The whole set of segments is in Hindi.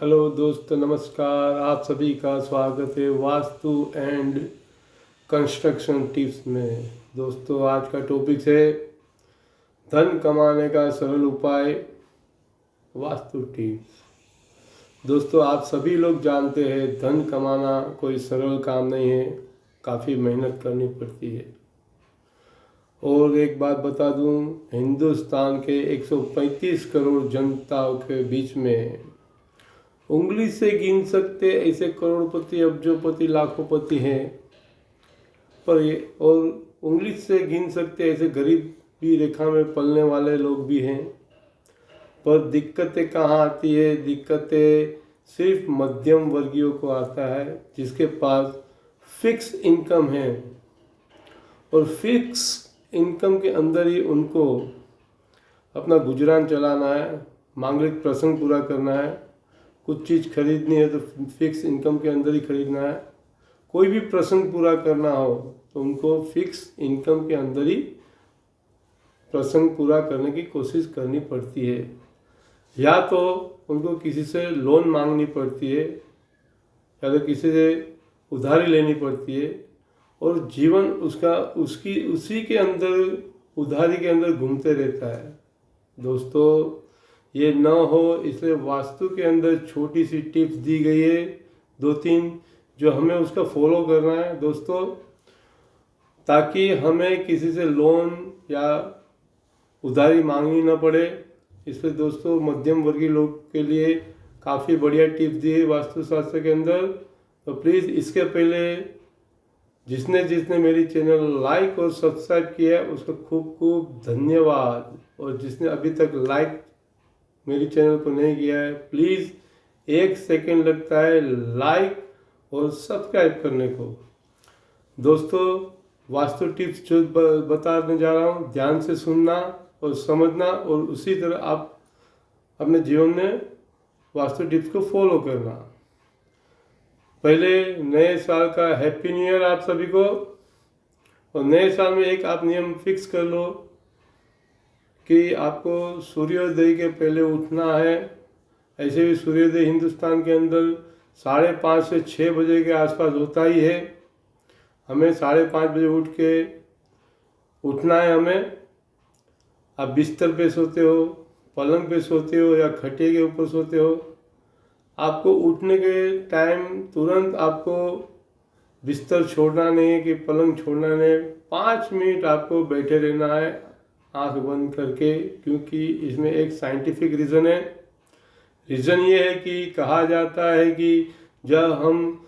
हेलो दोस्तों, नमस्कार। आप सभी का स्वागत है वास्तु एंड कंस्ट्रक्शन टिप्स में। दोस्तों, आज का टॉपिक है धन कमाने का सरल उपाय, वास्तु टिप्स। दोस्तों, आप सभी लोग जानते हैं धन कमाना कोई सरल काम नहीं है, काफ़ी मेहनत करनी पड़ती है। और एक बात बता दूं, हिंदुस्तान के 135 करोड़ जनता के बीच में उंगली से गिन सकते ऐसे करोड़पति, अब्जोपति, लाखोंपति हैं, पर ये और उंगली से गिन सकते ऐसे गरीबी रेखा में पलने वाले लोग भी हैं। पर दिक्कतें कहाँ आती है? दिक्कतें सिर्फ मध्यम वर्गीयों को आता है, जिसके पास फिक्स इनकम है और फिक्स इनकम के अंदर ही उनको अपना गुजरान चलाना है, मांगलिक प्रसंग पूरा करना है। कुछ चीज़ खरीदनी है तो फिक्स इनकम के अंदर ही खरीदना है। कोई भी प्रसंग पूरा करना हो तो उनको फिक्स इनकम के अंदर ही प्रसंग पूरा करने की कोशिश करनी पड़ती है, या तो उनको किसी से लोन मांगनी पड़ती है या तो किसी से उधारी लेनी पड़ती है, और जीवन उसका उसी के अंदर, उधारी के अंदर घूमते रहता है। दोस्तों, ये न हो इसलिए वास्तु के अंदर छोटी सी टिप्स दी गई है, 2-3, जो हमें उसका फॉलो करना है दोस्तों, ताकि हमें किसी से लोन या उधारी मांगनी न पड़े। इसलिए दोस्तों, मध्यम वर्गीय लोग के लिए काफ़ी बढ़िया टिप्स दी है वास्तुशास्त्र के अंदर। तो प्लीज़ इसके पहले जिसने जिसने मेरी चैनल लाइक और सब्सक्राइब किया है उसको खूब खूब धन्यवाद, और जिसने अभी तक लाइक मेरी चैनल को नहीं किया है, प्लीज़ 1 सेकेंड लगता है लाइक और सब्सक्राइब करने को। दोस्तों, वास्तु टिप्स जो बताने जा रहा हूँ, ध्यान से सुनना और समझना, और उसी तरह आप अपने जीवन में वास्तु टिप्स को फॉलो करना। पहले नए साल का हैप्पी न्यू ईयर आप सभी को। और नए साल में एक आप नियम फिक्स कर लो कि आपको सूर्योदय के पहले उठना है। ऐसे भी सूर्योदय हिंदुस्तान के अंदर 5:30 से 6 बजे के आसपास होता ही है। हमें 5:30 बजे उठना है हमें। आप बिस्तर पे सोते हो, पलंग पे सोते हो या खटिया के ऊपर सोते हो, आपको उठने के टाइम तुरंत आपको बिस्तर छोड़ना नहीं है कि पलंग छोड़ना नहीं है। 5 मिनट आपको बैठे रहना है आंख बंद करके, क्योंकि इसमें एक साइंटिफिक रीज़न है। रीज़न ये है कि कहा जाता है कि जब हम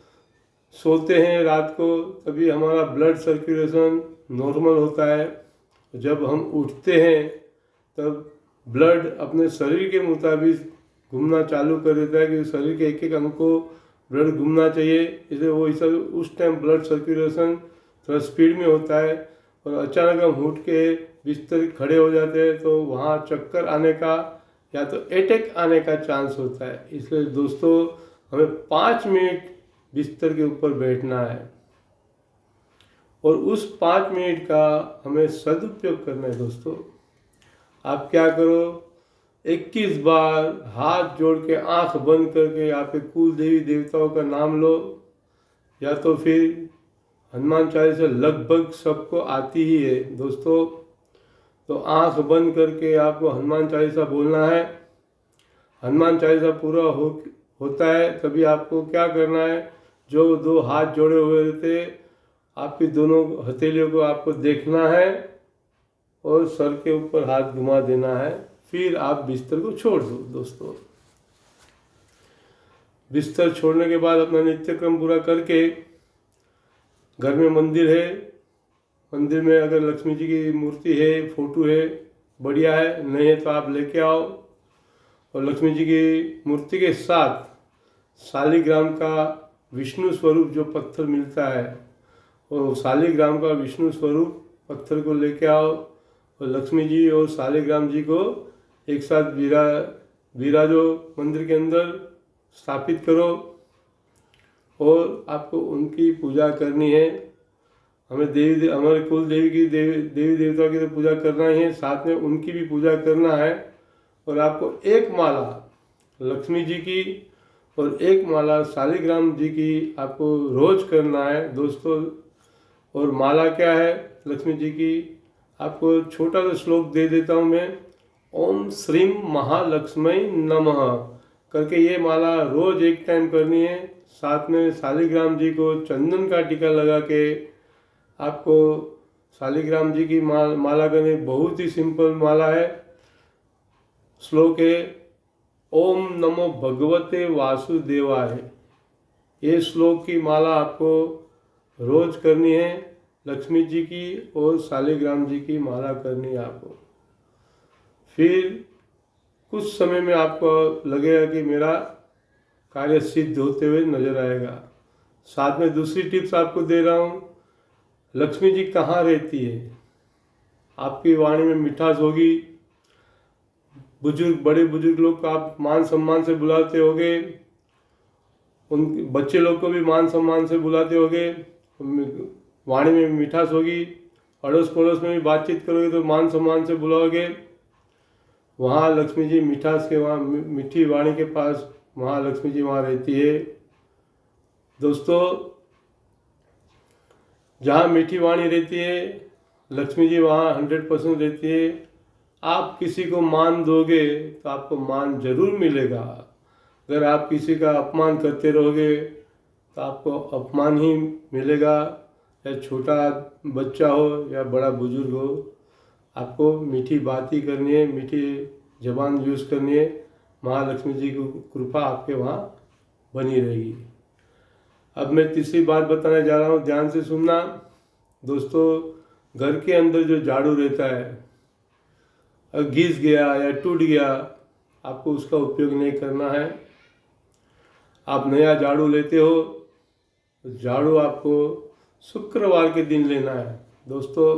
सोते हैं रात को, तभी हमारा ब्लड सर्कुलेशन नॉर्मल होता है। जब हम उठते हैं तब ब्लड अपने शरीर के मुताबिक घूमना चालू कर देता है, कि शरीर के एक एक अंग को ब्लड घूमना चाहिए। इसलिए वो इस उस टाइम ब्लड सर्कुलेशन थोड़ा स्पीड में होता है, और अचानक हम उठ के बिस्तर खड़े हो जाते हैं तो वहाँ चक्कर आने का या तो अटैक आने का चांस होता है। इसलिए दोस्तों, हमें 5 मिनट बिस्तर के ऊपर बैठना है, और उस 5 मिनट का हमें सदुपयोग करना है। दोस्तों, आप क्या करो, 21 बार हाथ जोड़ के आंख बंद करके आपके कुल देवी देवताओं का नाम लो, या तो फिर हनुमान चालीसा लगभग सबको आती ही है दोस्तों। तो आंख बंद करके आपको हनुमान चालीसा बोलना है। हनुमान चालीसा पूरा होता है तभी आपको क्या करना है, जो 2 हाथ जोड़े हुए रहते आपकी दोनों हथेलियों को आपको देखना है और सर के ऊपर हाथ घुमा देना है। फिर आप बिस्तर को छोड़ दो। दोस्तों, बिस्तर छोड़ने के बाद अपना नित्यक्रम पूरा करके, घर में मंदिर है, मंदिर में अगर लक्ष्मी जी की मूर्ति है, फोटो है, बढ़िया है, नहीं है तो आप लेके आओ। और लक्ष्मी जी की मूर्ति के साथ शालिग्राम का विष्णु स्वरूप जो पत्थर मिलता है, वो शालिग्राम का विष्णु स्वरूप पत्थर को लेके आओ, और लक्ष्मी जी और शालिग्राम जी को एक साथ विराजो मंदिर के अंदर स्थापित करो, और आपको उनकी पूजा करनी है। हमें हमारे कुल देवी की देवी देवता की तो पूजा करना ही है, साथ में उनकी भी पूजा करना है। और आपको एक माला लक्ष्मी जी की और एक माला शालिग्राम जी की आपको रोज करना है दोस्तों। और माला क्या है लक्ष्मी जी की, आपको छोटा सा श्लोक दे देता हूँ मैं। ओम श्रीम महालक्ष्मी नमः करके ये माला रोज एक टाइम करनी है। साथ में शालिग्राम जी को चंदन का टीका लगा के आपको शालिग्राम जी की माला करनी। बहुत ही सिंपल माला है। श्लोक है ओम नमो भगवते वासुदेवाय। ये श्लोक की माला आपको रोज करनी है। लक्ष्मी जी की और शालिग्राम जी की माला करनी है आपको। फिर कुछ समय में आपको लगेगा कि मेरा कार्य सिद्ध होते हुए नजर आएगा। साथ में दूसरी टिप्स आपको दे रहा हूँ। लक्ष्मी जी कहाँ रहती है, आपकी वाणी में मिठास होगी। बुजुर्ग, बड़े बुजुर्ग लोग को आप मान सम्मान से बुलाते होगे, उन बच्चे लोग को भी मान सम्मान से बुलाते होगे, वाणी में मिठास होगी। अड़ोस पड़ोस में भी बातचीत करोगे तो मान सम्मान से बुलाओगे। वहाँ लक्ष्मी जी मिठास के, वहाँ मीठी वाणी के पास वहाँ लक्ष्मी जी वहाँ रहती है। दोस्तों जहाँ मीठी वाणी रहती है लक्ष्मी जी वहाँ 100% रहती है। आप किसी को मान दोगे तो आपको मान जरूर मिलेगा। अगर आप किसी का अपमान करते रहोगे तो आपको अपमान ही मिलेगा। या छोटा बच्चा हो या बड़ा बुजुर्ग हो, आपको मीठी बात ही करनी है, मीठी जबान यूज़ करनी है। महालक्ष्मी जी की कृपा आपके वहाँ बनी रहेगी। अब मैं तीसरी बात बताने जा रहा हूँ, ध्यान से सुनना दोस्तों। घर के अंदर जो झाड़ू रहता है, अगर घिस गया या टूट गया, आपको उसका उपयोग नहीं करना है। आप नया झाड़ू लेते हो तो झाड़ू आपको शुक्रवार के दिन लेना है दोस्तों।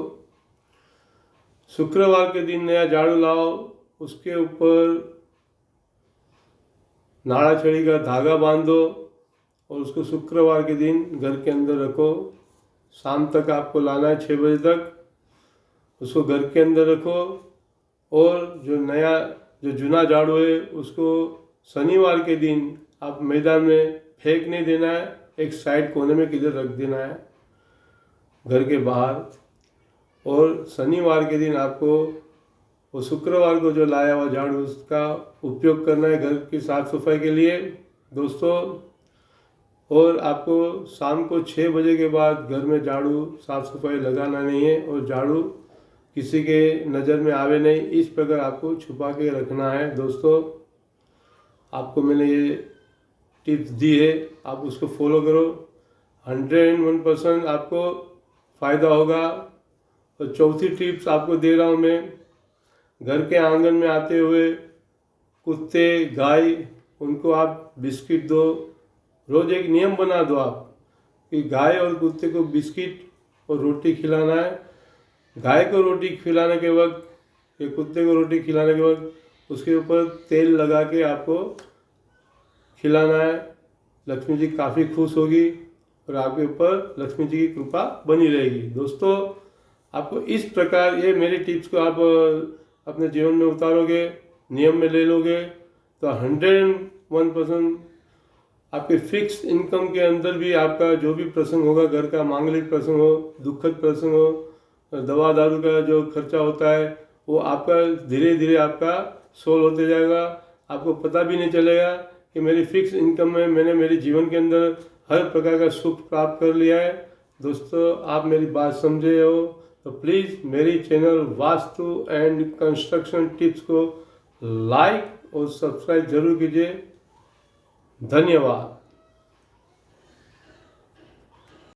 शुक्रवार के दिन नया झाड़ू लाओ, उसके ऊपर नाड़ा छड़ी का धागा बांध दो और उसको शुक्रवार के दिन घर के अंदर रखो। शाम तक आपको लाना है, 6 बजे तक उसको घर के अंदर रखो। और जो जुना झाड़ू है उसको शनिवार के दिन आप मैदान में फेंक नहीं देना है, एक साइड कोने में किधर रख देना है घर के बाहर। और शनिवार के दिन आपको वो शुक्रवार को जो लाया हुआ झाड़ू उसका उपयोग करना है घर की साफ सफाई के लिए दोस्तों। और आपको शाम को 6 बजे के बाद घर में झाड़ू साफ सफाई लगाना नहीं है और झाड़ू किसी के नज़र में आवे नहीं, इस प्रकार आपको छुपा के रखना है दोस्तों। आपको मैंने ये टिप्स दी है, आप उसको फॉलो करो, 101% आपको फ़ायदा होगा। और चौथी टिप्स आपको दे रहा हूँ मैं। घर के आंगन में आते हुए कुत्ते, गाय, उनको आप बिस्किट दो। रोज़ एक नियम बना दो आप कि गाय और कुत्ते को बिस्किट और रोटी खिलाना है। गाय को रोटी खिलाने के वक्त या कुत्ते को रोटी खिलाने के वक्त उसके ऊपर तेल लगा के आपको खिलाना है। लक्ष्मी जी काफ़ी खुश होगी और आपके ऊपर लक्ष्मी जी की कृपा बनी रहेगी दोस्तों। आपको इस प्रकार ये मेरी टिप्स को आप अपने जीवन में उतारोगे, नियम में ले लोगे तो 101% आपके फिक्स इनकम के अंदर भी आपका जो भी प्रसंग होगा, घर का मांगलिक प्रसंग हो, दुखद प्रसंग हो, दवा दारू का जो खर्चा होता है वो आपका धीरे धीरे आपका सोल्व होते जाएगा। आपको पता भी नहीं चलेगा कि मेरी फिक्स इनकम में मैंने मेरे जीवन के अंदर हर प्रकार का सुख प्राप्त कर लिया है। दोस्तों आप मेरी बात समझे हो तो प्लीज़ मेरी channel vastu and construction tips को लाइक और सब्सक्राइब जरूर कीजिए। धन्यवाद।